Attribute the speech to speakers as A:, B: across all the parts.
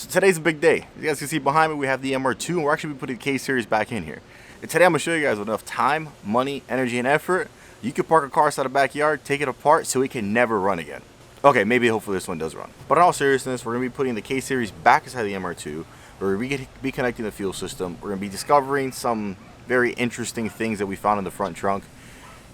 A: So today's a big day. As you guys can see behind me, we have the MR2, and we're actually putting the K-Series back in here. And today I'm going to show you guys with enough time, money, energy, and effort, you can park a car outside the backyard, take it apart so it can never run again. Okay, maybe hopefully this one does run. But in all seriousness, we're going to be putting the K-Series back inside the MR2. We're going to be connecting the fuel system. We're going to be discovering some very interesting things that we found in the front trunk.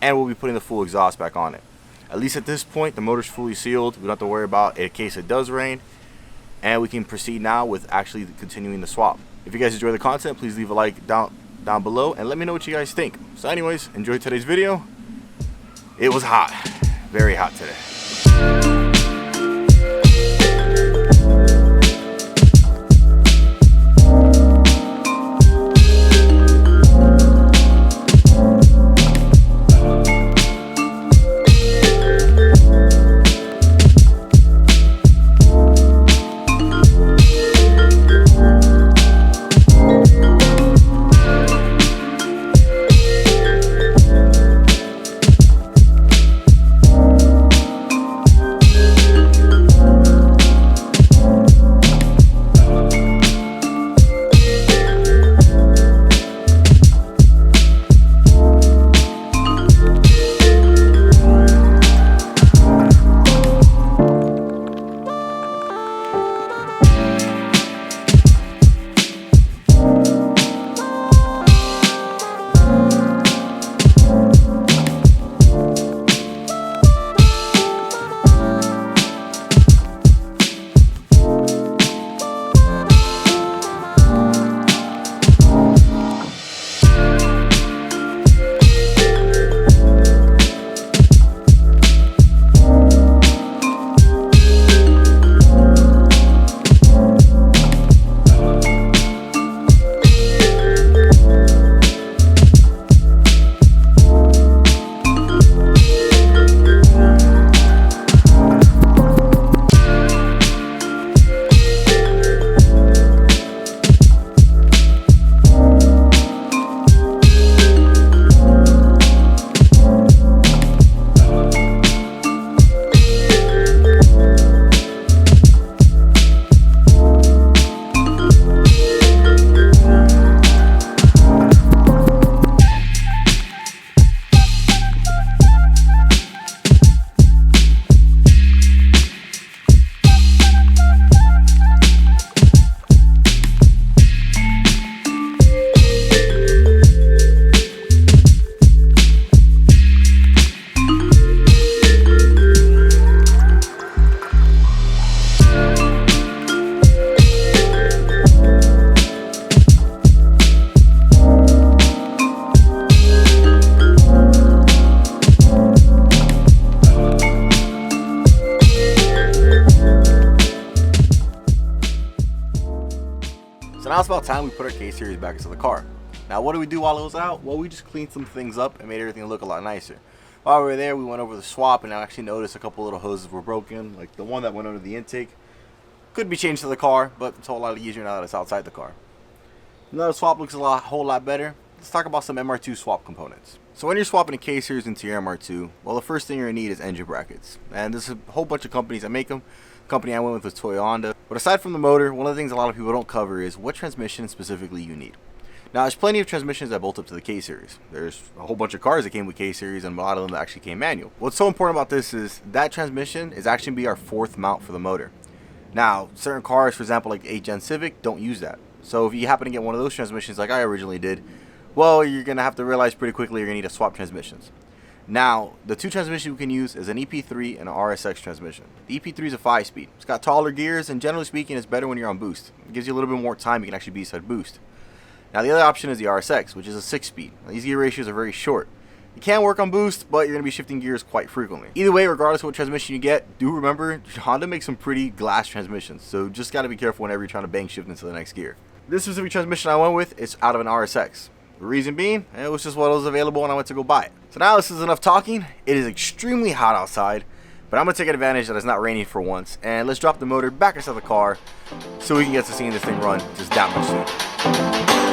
A: And we'll be putting the full exhaust back on it. At least at this point, the motor's fully sealed. We don't have to worry about it in case it does rain. And we can proceed now with actually continuing the swap. If you guys enjoy the content, please leave a like down below and let me know what you guys think. So anyways, enjoy today's video. It was hot. Very hot today. So now it's about time we put our K-Series back into the car. Now what did we do while it was out? Well, we just cleaned some things up and made everything look a lot nicer. While we were there, we went over the swap and I actually noticed a couple little hoses were broken. Like the one that went under the intake could be changed to the car, but it's a whole lot easier now that it's outside the car. Now the swap looks a whole lot better. Let's talk about some MR2 swap components. So when you're swapping a K-Series into your MR2, well, the first thing you're going to need is engine brackets. And there's a whole bunch of companies that make them. The company I went with was Toyota. But aside from the motor, one of the things a lot of people don't cover is what transmission specifically you need. Now, there's plenty of transmissions that bolt up to the K-Series. There's a whole bunch of cars that came with K-Series and a lot of them that actually came manual. What's so important about this is that transmission is actually going to be our fourth mount for the motor. Now, certain cars, for example, like the 8 Gen Civic, don't use that. So if you happen to get one of those transmissions like I originally did, well, you're going to have to realize pretty quickly you're going to need to swap transmissions. Now, the two transmissions we can use is an EP3 and an RSX transmission. The EP3 is a 5-speed. It's got taller gears, and generally speaking, it's better when you're on boost. It gives you a little bit more time. You can actually be inside boost. Now, the other option is the RSX, which is a 6-speed. These gear ratios are very short. It can work on boost, but you're going to be shifting gears quite frequently. Either way, regardless of what transmission you get, do remember, Honda makes some pretty glass transmissions, so just got to be careful whenever you're trying to bank shift into the next gear. This specific transmission I went with is out of an RSX. The reason being, it was just what was available when I went to go buy it. So now this is enough talking. It is extremely hot outside, but I'm going to take advantage that it's not raining for once, and let's drop the motor back inside the car so we can get to seeing this thing run just that much sooner.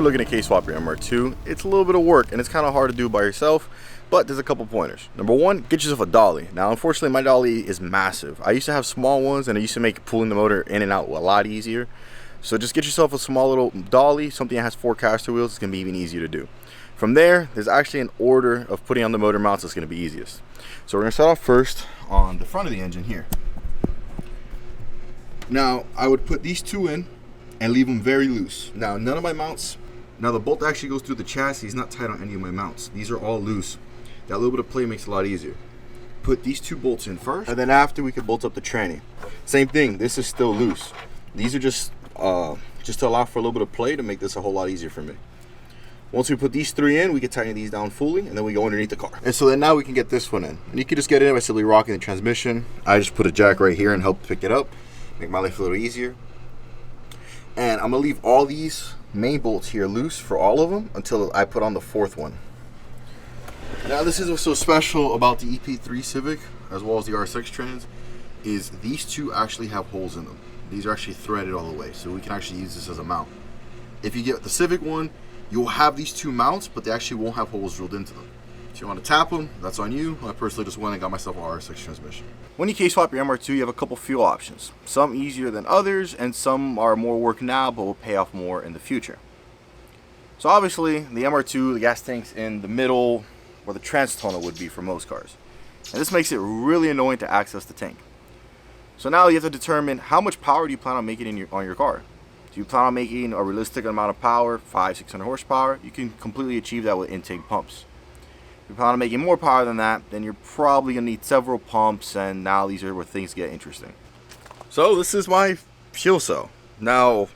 A: looking to case swap your MR2, it's a little bit of work and it's kind of hard to do by yourself, but there's a couple pointers. Number one, get yourself a dolly. Now, unfortunately, my dolly is massive. I used to have small ones and it used to make pulling the motor in and out a lot easier. So just get yourself a small little dolly, something that has 4 caster wheels. It's going to be even easier to do. From there, there's actually an order of putting on the motor mounts that's going to be easiest. So we're going to start off first on the front of the engine here. Now, I would put these 2 in and leave them very loose. Now, none of my mounts, now the bolt actually goes through the chassis. It's not tight on any of my mounts. These are all loose. That little bit of play makes it a lot easier. Put these 2 bolts in first, and then after we can bolt up the tranny. Same thing, this is still loose. These are just to allow for a little bit of play to make this a whole lot easier for me. Once we put these 3 in, we can tighten these down fully, and then we go underneath the car. And so then now we can get this one in. And you can just get it in by simply rocking the transmission. I just put a jack right here and help pick it up, make my life a little easier. And I'm gonna leave all these main bolts here loose for all of them until I put on the 4th one. Now this is what's so special about the EP3 Civic as well as the RSX Trans, is these 2 actually have holes in them. These are actually threaded all the way, so we can actually use this as a mount. If you get the Civic one, you'll have these 2 mounts, but they actually won't have holes drilled into them. If you want to tap them, that's on you. I personally just went and got myself an RSX transmission. When you case swap your MR2, you have a couple fuel options. Some easier than others, and some are more work now, but will pay off more in the future. So obviously, the MR2, the gas tank's in the middle, where the trans tunnel would be for most cars. And this makes it really annoying to access the tank. So now you have to determine how much power do you plan on making on your car. Do you plan on making a realistic amount of power, 500-600 horsepower? You can completely achieve that with intake pumps. If you plan on making more power than that, then you're probably going to need several pumps, and now these are where things get interesting. So this is my fuel cell. Now,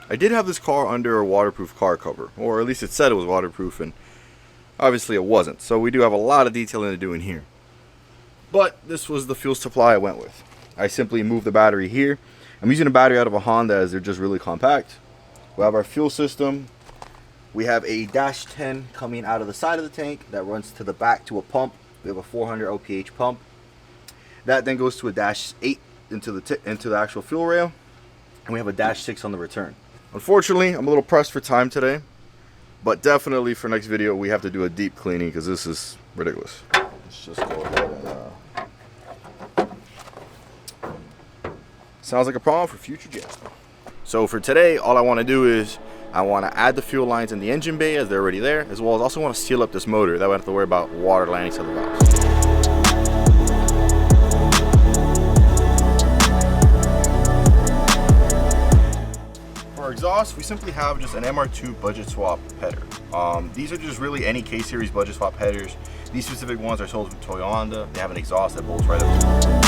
A: I did have this car under a waterproof car cover, or at least it said it was waterproof, and obviously it wasn't. So we do have a lot of detailing to do in here. But this was the fuel supply I went with. I simply moved the battery here. I'm using a battery out of a Honda as they're just really compact. We have our fuel system. We have a dash 10 coming out of the side of the tank that runs to the back to a pump. We have a 400 OPH pump. That then goes to a dash 8 into the actual fuel rail. And we have a dash 6 on the return. Unfortunately, I'm a little pressed for time today. But definitely for next video, we have to do a deep cleaning because this is ridiculous. Let's just go ahead and... Sounds like a problem for future gens. So for today, all I want to do is I want to add the fuel lines in the engine bay as they're already there, as well as also want to seal up this motor. That way I don't have to worry about water landing to the valves. For our exhaust, we simply have just an MR2 budget swap header. These are just really any K-series budget swap headers. These specific ones are sold from Toyota. They have an exhaust that bolts right up.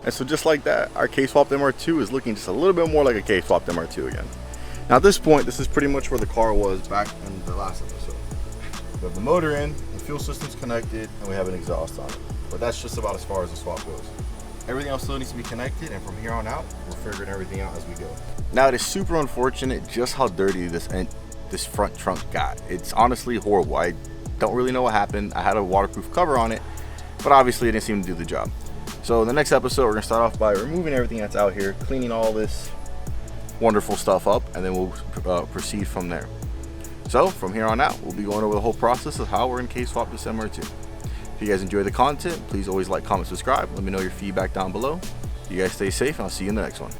A: And so just like that, our K-swapped MR2 is looking just a little bit more like a K-swapped MR2 again. Now at this point, this is pretty much where the car was back in the last episode. We have the motor in, the fuel system's connected, and we have an exhaust on it. But that's just about as far as the swap goes. Everything else still needs to be connected, and from here on out, we're figuring everything out as we go. Now it is super unfortunate just how dirty this front trunk got. It's honestly horrible. I don't really know what happened. I had a waterproof cover on it, but obviously it didn't seem to do the job. So in the next episode, we're gonna start off by removing everything that's out here, cleaning all this wonderful stuff up, and then we'll proceed from there. So from here on out, we'll be going over the whole process of how we're in K-swap this MR2. If you guys enjoy the content, please always like, comment, subscribe. Let me know your feedback down below. You guys stay safe, and I'll see you in the next one.